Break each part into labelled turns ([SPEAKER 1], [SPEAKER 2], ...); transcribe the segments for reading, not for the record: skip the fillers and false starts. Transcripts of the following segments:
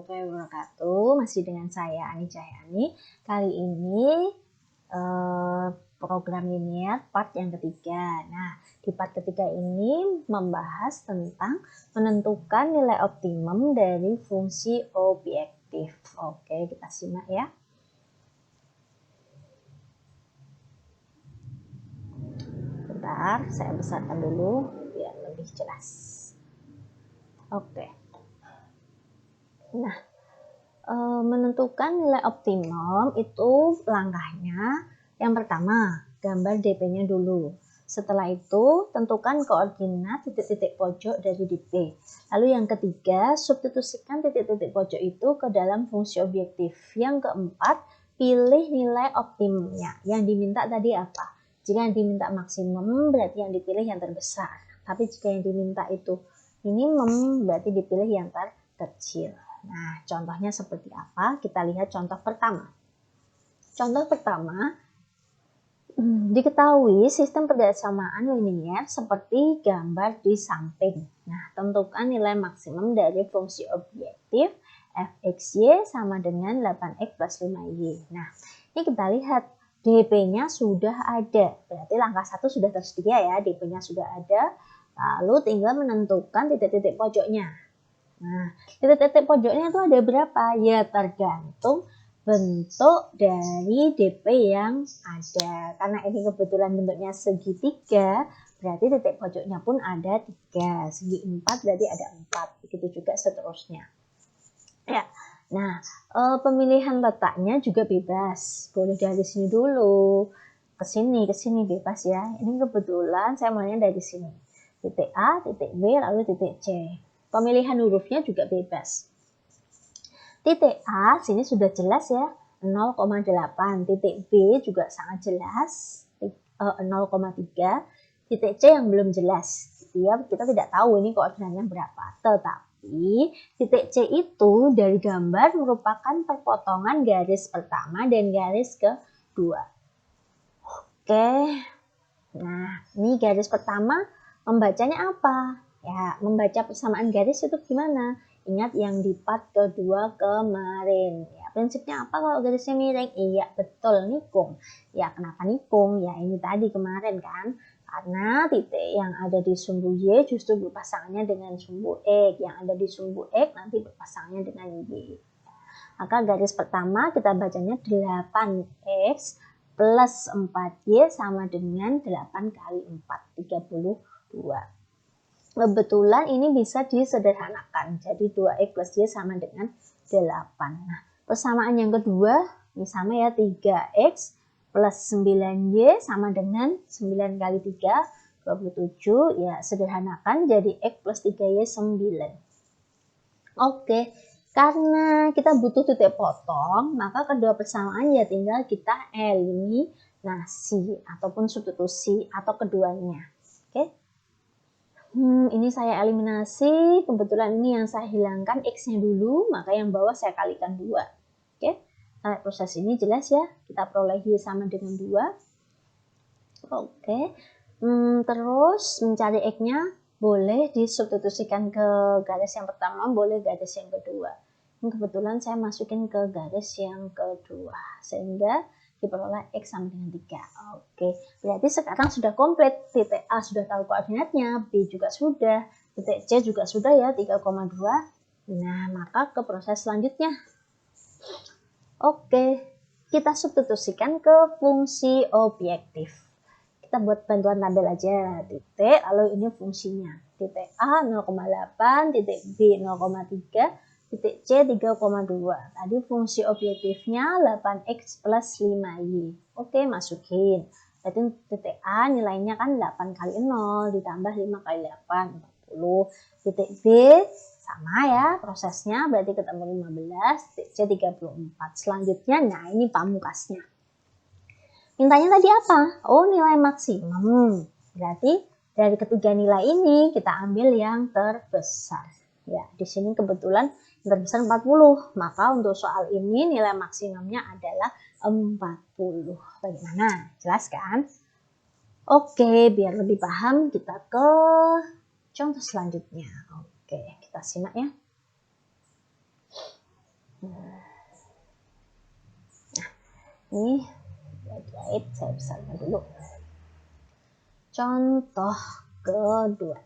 [SPEAKER 1] Wabarakatuh. Masih dengan saya Ani Cahyani. Kali ini program linier part yang ketiga. Nah, di part ketiga ini membahas tentang menentukan nilai optimum dari fungsi objektif. Oke, kita simak ya. Bentar, saya besarkan dulu biar lebih jelas. Oke. Nah, menentukan nilai optimum itu langkahnya yang pertama, gambar DP-nya dulu. Setelah itu, tentukan koordinat titik-titik pojok dari DP. Lalu yang ketiga, substitusikan titik-titik pojok itu ke dalam fungsi objektif. Yang keempat, pilih nilai optimumnya. Yang diminta tadi apa? Jika yang diminta maksimum, berarti yang dipilih yang terbesar. Tapi jika yang diminta itu minimum, berarti dipilih yang terkecil. Nah, contohnya seperti apa? Kita lihat contoh pertama. Contoh pertama, diketahui sistem persamaan linier seperti gambar di samping. Nah, tentukan nilai maksimum dari fungsi objektif fxy sama dengan 8x plus 5y. Nah, ini kita lihat DP-nya sudah ada. Berarti langkah 1 sudah tersedia ya, DP-nya sudah ada. Lalu tinggal menentukan titik-titik pojoknya. Nah, titik-titik pojoknya itu ada berapa? Ya, tergantung bentuk dari DP yang ada. Karena ini kebetulan bentuknya segitiga, berarti titik pojoknya pun ada 3. Segi 4 berarti ada 4. Begitu juga seterusnya. Ya. Nah, pemilihan letaknya juga bebas. Boleh dari sini dulu, ke sini bebas ya. Ini kebetulan saya mulainya dari sini. Titik A, titik B, lalu titik C. Pemilihan hurufnya juga bebas. Titik A sini sudah jelas ya, 0,8. Titik B juga sangat jelas, 0,3. Titik C yang belum jelas. Ya, kita tidak tahu ini koordinatnya berapa. Tetapi titik C itu dari gambar merupakan perpotongan garis pertama dan garis kedua. Oke. Nah, ini garis pertama membacanya apa? Ya, membaca persamaan garis itu gimana? Ingat yang di part kedua kemarin. Ya, prinsipnya apa kalau garisnya miring? Iya, betul, nikung. Ya, kenapa nikung? Ya, ini tadi kemarin kan. Karena titik yang ada di sumbu Y justru berpasangannya dengan sumbu X. Yang ada di sumbu X nanti berpasangannya dengan Y. Maka garis pertama kita bacanya 8X plus 4Y sama dengan 8 kali 4, 32. Kebetulan ini bisa disederhanakan. Jadi 2X plus Y sama dengan 8. Nah, persamaan yang kedua, ini sama ya, 3X plus 9Y sama dengan 9 kali 3, 27. Ya, sederhanakan jadi X plus 3Y 9. Oke, karena kita butuh titik potong, maka kedua persamaan ya tinggal kita eliminasi ataupun substitusi atau keduanya. Oke. Ini saya eliminasi, kebetulan ini yang saya hilangkan X-nya dulu, maka yang bawah saya kalikan 2. Oke, nah, proses ini jelas ya, kita peroleh Y sama dengan 2. Oke, terus mencari X-nya boleh disubstitusikan ke garis yang pertama, boleh garis yang kedua. Ini kebetulan saya masukin ke garis yang kedua, sehingga diperoleh X sama dengan 3. Oke, berarti sekarang sudah komplit. Titik A sudah tahu koordinatnya, B juga sudah, titik C juga sudah ya, 3,2. Nah, maka ke proses selanjutnya. Oke, kita substitusikan ke fungsi objektif. Kita buat bantuan tabel aja, titik, lalu ini fungsinya. Titik A 0,8, titik B 0,3, titik C 3,2. Tadi fungsi objektifnya 8X plus 5Y. Oke, masukin. Berarti titik A nilainya kan 8 kali 0 ditambah 5 kali 8, 40. Titik B sama ya prosesnya, berarti ketemu 15, titik C 34. Selanjutnya, nah ini pamukasnya. Mintanya tadi apa? Oh, nilai maksimum. Berarti dari ketiga nilai ini kita ambil yang terbesar. Ya, di sini kebetulan yang terbesar 40. Maka untuk soal ini nilai maksimumnya adalah 40. Bagaimana? Jelas kan? Oke, biar lebih paham kita ke contoh selanjutnya. Oke, kita simak ya. Ini slide saya besarkan dulu. Contoh kedua.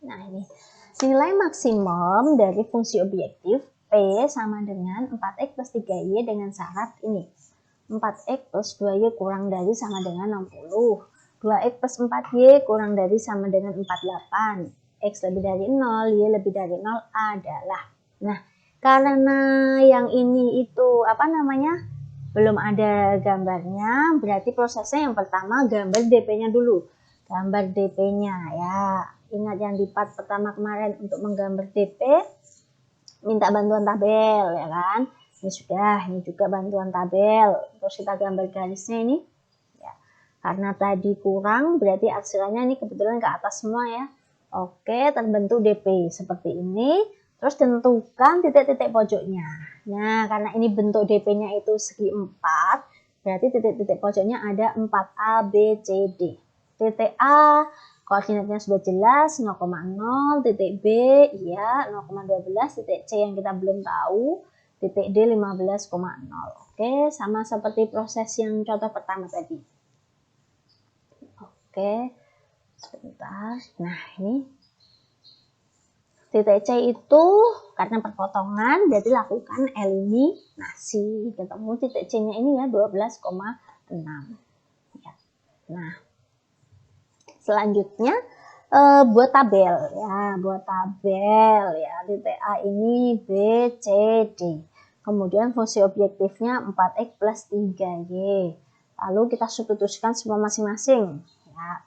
[SPEAKER 1] Nah, ini nilai maksimum dari fungsi objektif P sama dengan 4x plus 3y dengan syarat ini. 4x plus 2y kurang dari sama dengan 60. 2x plus 4y kurang dari sama dengan 48. X lebih dari 0, y lebih dari 0 adalah. Nah, karena yang ini itu belum ada gambarnya, berarti prosesnya yang pertama gambar DP-nya dulu. Gambar DP-nya ya. Ingat yang di part pertama kemarin untuk menggambar DP, minta bantuan tabel ya kan. Ini sudah, ini juga bantuan tabel. Terus kita gambar garisnya ini. Ya. Karena tadi kurang, berarti aksirannya ini kebetulan ke atas semua ya. Oke, terbentuk DP seperti ini. Terus tentukan titik-titik pojoknya. Nah, karena ini bentuk DP-nya itu segi 4, berarti titik-titik pojoknya ada 4A, B, C, D. Titik A, koordinatnya sudah jelas, 0,0. Titik B, iya, 0,12. Titik C yang kita belum tahu, titik D, 15,0. Oke, sama seperti proses yang contoh pertama tadi. Oke, sebentar. Nah, ini titik C itu karena perpotongan, berarti lakukan eliminasi. Ketemu titik C-nya ini ya 12,6. Ya. Nah, selanjutnya buat tabel ya, titik A ini B, C, D. Kemudian fungsi objektifnya 4x plus 3y. Lalu kita substitusikan semua masing-masing ya.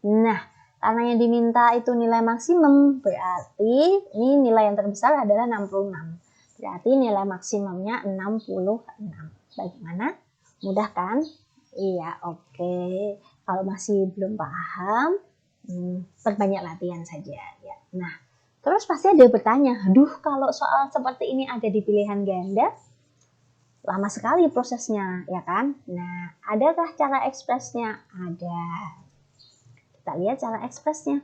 [SPEAKER 1] Nah, karena yang diminta itu nilai maksimum, berarti ini nilai yang terbesar adalah 66. Berarti nilai maksimumnya 66. Bagaimana? Mudah kan? Iya, oke. Kalau masih belum paham, perbanyak latihan saja ya. Nah, terus pasti ada bertanya, aduh kalau soal seperti ini ada di pilihan ganda, lama sekali prosesnya, ya kan? Nah, adakah cara ekspresnya? Ada. Kita lihat cara ekspresnya.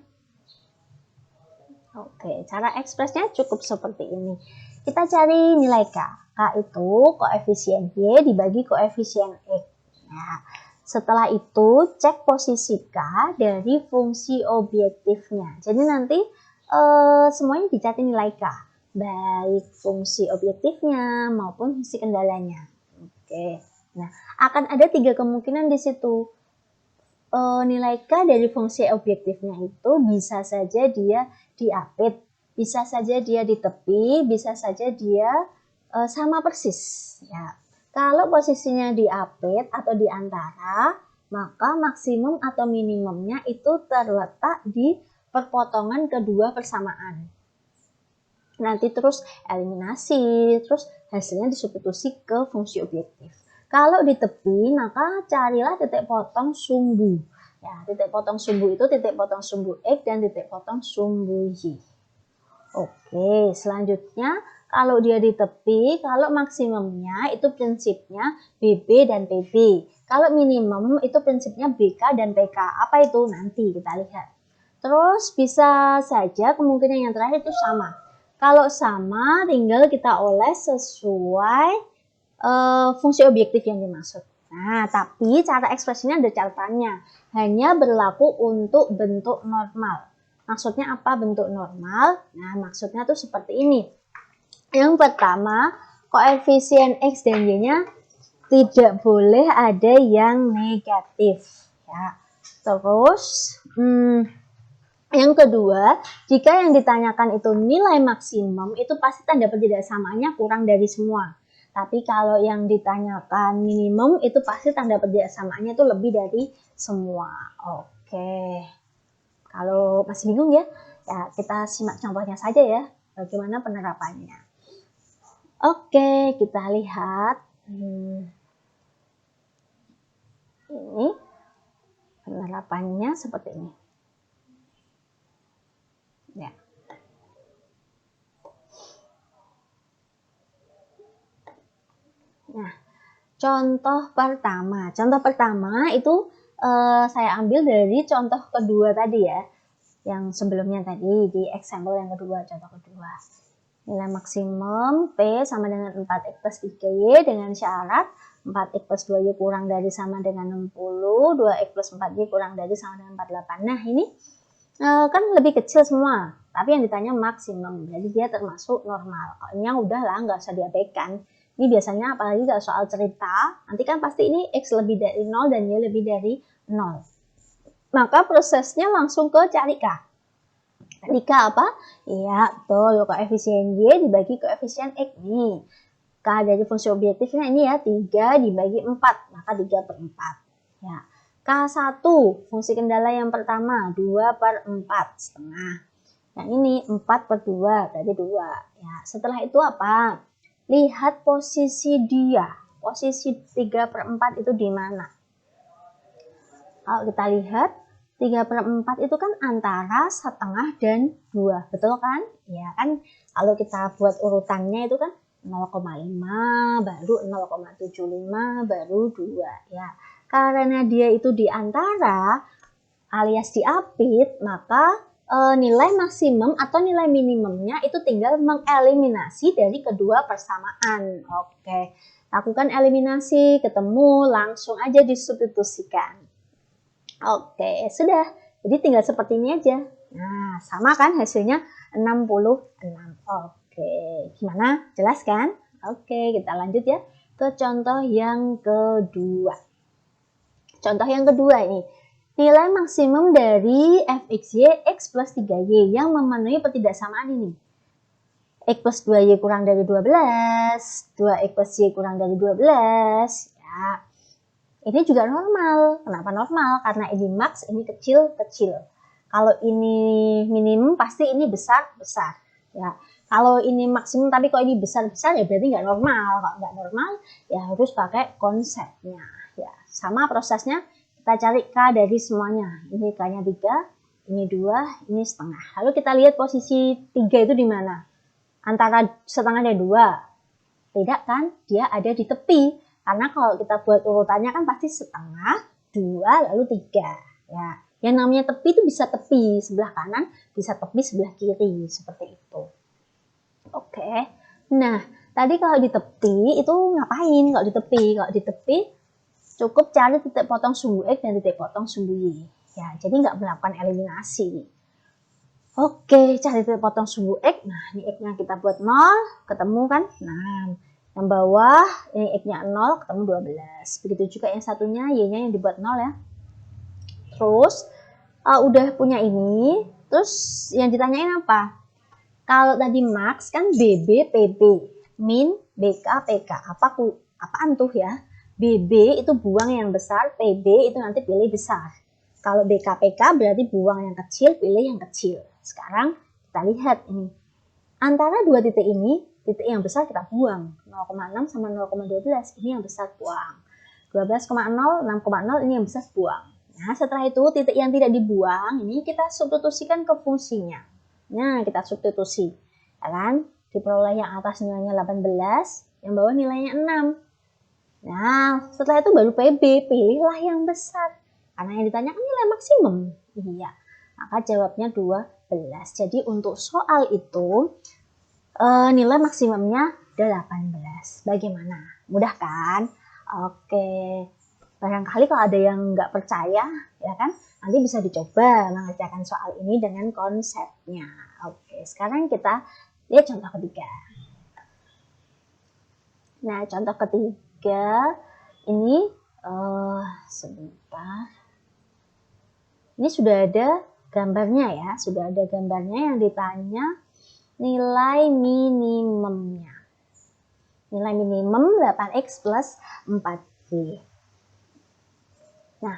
[SPEAKER 1] Oke, cara ekspresnya cukup seperti ini. Kita cari nilai K. K itu koefisien Y dibagi koefisien X. Nah, setelah itu cek posisi K dari fungsi objektifnya. Jadi nanti semuanya dicari nilai K. Baik fungsi objektifnya maupun fungsi kendalanya. Oke. Nah, akan ada 3 kemungkinan di situ. Nilai K dari fungsi objektifnya itu bisa saja dia diapit, bisa saja dia di tepi, bisa saja dia sama persis. Ya. Kalau posisinya diapit atau di antara, maka maksimum atau minimumnya itu terletak di perpotongan kedua persamaan. Nanti terus eliminasi, terus hasilnya disubstitusi ke fungsi objektif. Kalau di tepi, maka carilah titik potong sumbu. Ya, titik potong sumbu itu titik potong sumbu X dan titik potong sumbu Y. Oke, selanjutnya kalau dia di tepi, kalau maksimumnya itu prinsipnya BB dan PB. Kalau minimum itu prinsipnya BK dan PK. Apa itu? Nanti kita lihat. Terus bisa saja kemungkinan yang terakhir itu sama. Kalau sama, tinggal kita oles sesuai fungsi objektif yang dimaksud. Nah, tapi cara ekspresinya ada catatannya. Hanya berlaku untuk bentuk normal. Maksudnya apa bentuk normal? Nah, maksudnya tuh seperti ini. Yang pertama, koefisien X dan Y-nya tidak boleh ada yang negatif. Ya. Terus, yang kedua, jika yang ditanyakan itu nilai maksimum, itu pasti tanda perjelasannya kurang dari semua. Tapi kalau yang ditanyakan minimum, itu pasti tanda perjelasannya itu lebih dari semua. Oke. Kalau masih bingung ya, kita simak contohnya saja ya, bagaimana penerapannya. Oke, kita lihat. Ini penerapannya seperti ini. Ya. Nah, contoh pertama itu saya ambil dari contoh kedua tadi ya, yang sebelumnya tadi di example yang kedua, contoh kedua. Nilai maksimum P sama dengan 4X plus 3Y dengan syarat 4X plus 2Y kurang dari sama dengan 60, 2X plus 4Y kurang dari sama dengan 48. Nah ini kan lebih kecil semua, tapi yang ditanya maksimum, jadi dia termasuk normal. Kalau ini yang udah lah, nggak usah diabaikan. Ini biasanya apalagi kalau soal cerita, nanti kan pasti ini X lebih dari 0 dan Y lebih dari 0. Maka prosesnya langsung ke cari K. Cari K apa? Iya, betul. Koefisien Y dibagi koefisien X nih. K dari fungsi objektifnya ini ya, 3 dibagi 4, maka 3 per 4. Ya. K1, fungsi kendala yang pertama, 2 per 4 setengah. Yang ini 4 per 2, berarti 2. Ya, setelah itu apa? Lihat posisi dia. Posisi 3 per 4 itu di mana? Kalau kita lihat, 3 per 4 itu kan antara setengah dan 2, betul kan? Ya kan, kalau kita buat urutannya itu kan 0,5, baru 0,75, baru 2. Ya, karena dia itu di antara alias diapit, maka nilai maksimum atau nilai minimumnya itu tinggal mengeliminasi dari kedua persamaan. Oke, lakukan eliminasi, ketemu, langsung aja disubstitusikan. Oke, sudah. Jadi tinggal seperti ini aja. Nah, sama kan hasilnya 66. Oke, gimana? Jelas kan? Oke, kita lanjut ya ke contoh yang kedua. Contoh yang kedua ini. Nilai maksimum dari fxy x plus 3y yang memenuhi pertidaksamaan ini. X plus 2y kurang dari 12, 2x plus y kurang dari 12. Ya. Ini juga normal. Kenapa normal? Karena ini max, ini kecil-kecil. Kalau ini minimum, pasti ini besar-besar. Ya. Kalau ini maksimum, tapi kalau ini besar-besar, ya berarti nggak normal. Kalau nggak normal, ya harus pakai konsepnya. Ya. Sama prosesnya, kita cari K dari semuanya. Ini K-nya 3, ini 2, ini setengah. Lalu kita lihat posisi 3 itu di mana? Antara setengah dan 2. Tidak kan? Dia ada di tepi. Karena kalau kita buat urutannya kan pasti setengah, 2, lalu 3. Ya. Yang namanya tepi itu bisa tepi sebelah kanan, bisa tepi sebelah kiri. Seperti itu. Oke. Nah, tadi kalau di tepi itu ngapain kalau di tepi? Kalau di tepi cukup cari titik potong sumbu X dan titik potong sumbu Y. Ya, jadi nggak melakukan eliminasi. Oke, cari titik potong sumbu X. Nah, ini X-nya kita buat 0, ketemu kan? Nah, yang bawah, ini X-nya 0, ketemu 12. Begitu juga yang satunya, Y-nya yang dibuat 0 ya. Terus, udah punya ini, terus yang ditanyain apa? Kalau tadi max kan BB, PB, min, BK, PK. Apaan tuh ya? BB itu buang yang besar, PB itu nanti pilih besar. Kalau BK, PK berarti buang yang kecil, pilih yang kecil. Sekarang kita lihat ini. Antara dua titik ini, titik yang besar kita buang. 0,6 sama 0,12. Ini yang besar buang. 12,0, 6,0 ini yang besar buang. Nah, setelah itu titik yang tidak dibuang, ini kita substitusikan ke fungsinya. Nah, kita substitusi. Ya kan? Diperoleh yang atas nilainya 18, yang bawah nilainya 6. Nah, setelah itu baru PB, pilihlah yang besar. Karena yang ditanyakan nilai maksimum. Iya. Maka jawabnya 12. Jadi untuk soal itu, nilai maksimumnya 18. Bagaimana? Mudah kan? Oke. Barangkali kalau ada yang nggak percaya, ya kan? Nanti bisa dicoba mengerjakan soal ini dengan konsepnya. Oke, sekarang kita lihat contoh ketiga. Nah, contoh ketiga ini sebentar. Ini sudah ada gambarnya ya, sudah ada gambarnya yang ditanya nilai minimumnya. Nilai minimum 8x plus 4y. Nah,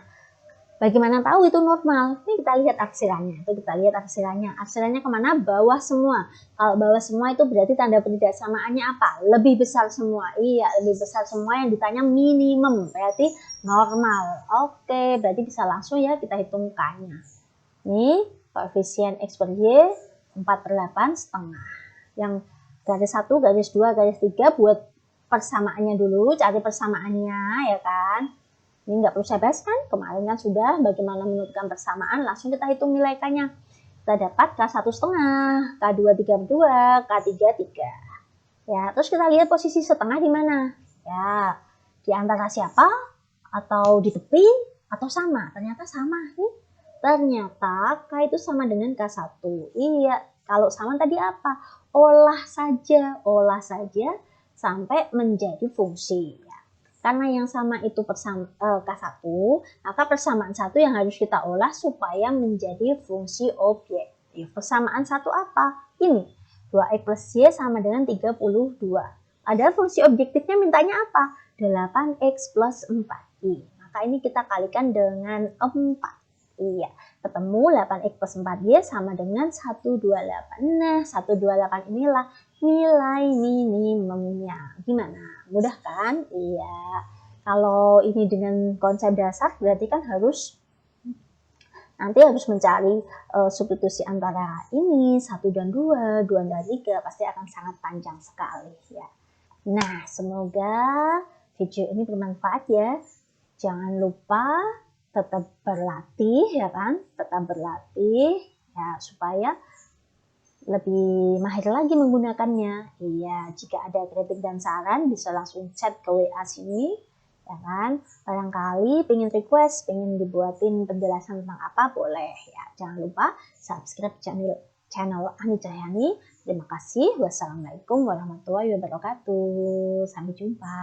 [SPEAKER 1] bagaimana tahu itu normal? Ini kita lihat aksirannya. Aksirannya kemana? Bawah semua. Kalau bawah semua itu berarti tanda pertidaksamaannya apa? Lebih besar semua. Iya, lebih besar semua. Yang ditanya minimum, berarti normal. Oke, berarti bisa langsung ya kita hitung K-nya. Ini koefisien X per Y 4 per 8 setengah. Yang garis 1, garis 2, garis 3 buat persamaannya dulu. Cari persamaannya ya kan. Ini nggak perlu saya bahas kan, kemarin kan sudah bagaimana menentukan persamaan, langsung kita hitung nilai K-nya. kita dapat K1 setengah, K2 32, K3 3. Ya, terus kita lihat posisi setengah di mana? Ya, di antara siapa? Atau di tepi? Atau sama? Ternyata sama nih. Ternyata K itu sama dengan K1. Iya, kalau sama tadi apa? Olah saja sampai menjadi fungsi. Karena yang sama itu K1, maka persamaan 1 yang harus kita olah supaya menjadi fungsi objektif. Persamaan 1 apa? Ini, 2x plus y sama dengan 32. Padahal fungsi objektifnya mintanya apa? 8x plus 4y. Maka ini kita kalikan dengan 4. Iya, ketemu 8x plus 4y sama dengan 128. Nah, 128 inilah nilai minimumnya. Gimana? Mudah kan? Iya. Kalau ini dengan konsep dasar berarti kan nanti harus mencari substitusi antara ini 1 dan 2, 2 dan 3 pasti akan sangat panjang sekali ya. Nah, semoga video ini bermanfaat ya. Jangan lupa tetap berlatih ya kan? Tetap berlatih ya supaya lebih mahir lagi menggunakannya. Iya, jika ada kritik dan saran bisa langsung chat ke WA sini, ya kan? Barangkali pengen request, pengen dibuatin penjelasan tentang apa, boleh ya. Jangan lupa subscribe channel Ani Cahyani. Terima kasih. Wassalamualaikum warahmatullahi wabarakatuh. Sampai jumpa.